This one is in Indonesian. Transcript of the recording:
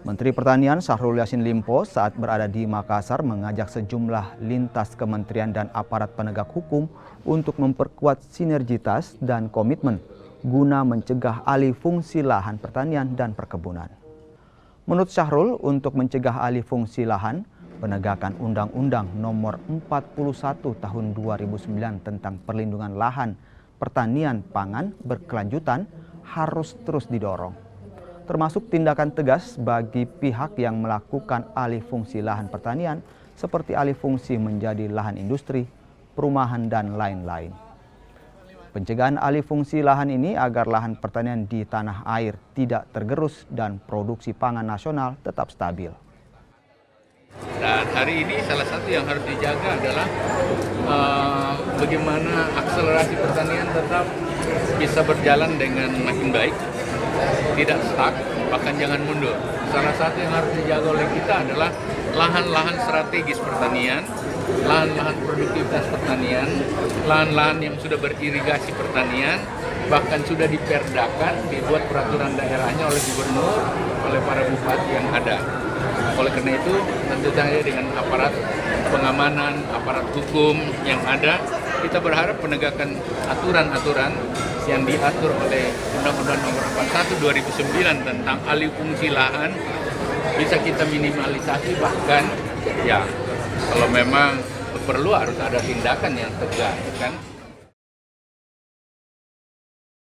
Menteri Pertanian Syahrul Yassin Limpo saat berada di Makassar mengajak sejumlah lintas kementerian dan aparat penegak hukum untuk memperkuat sinergitas dan komitmen guna mencegah alih fungsi lahan pertanian dan perkebunan. Menurut Syahrul, untuk mencegah alih fungsi lahan, penegakan Undang-Undang Nomor 41 Tahun 2009 tentang perlindungan lahan pertanian pangan berkelanjutan harus terus didorong, termasuk tindakan tegas bagi pihak yang melakukan alih fungsi lahan pertanian seperti alih fungsi menjadi lahan industri, perumahan, dan lain-lain. Pencegahan alih fungsi lahan ini agar lahan pertanian di tanah air tidak tergerus dan produksi pangan nasional tetap stabil. Dan hari ini salah satu yang harus dijaga adalah bagaimana akselerasi pertanian tetap bisa berjalan dengan makin baik, tidak stuck, bahkan jangan mundur. Salah satu yang harus dijaga oleh kita adalah lahan-lahan strategis pertanian, lahan-lahan produktivitas pertanian, lahan-lahan yang sudah beririgasi pertanian, bahkan sudah diperdakan, dibuat peraturan daerahnya oleh gubernur, oleh para bupati yang ada. Oleh karena itu, tentu saja dengan aparat pengamanan, aparat hukum yang ada, kita berharap penegakan aturan-aturan yang diatur oleh Undang-Undang Nomor 41 2009 tentang alih fungsi lahan bisa kita minimalisasi, bahkan ya kalau memang perlu harus ada tindakan yang tegas kan.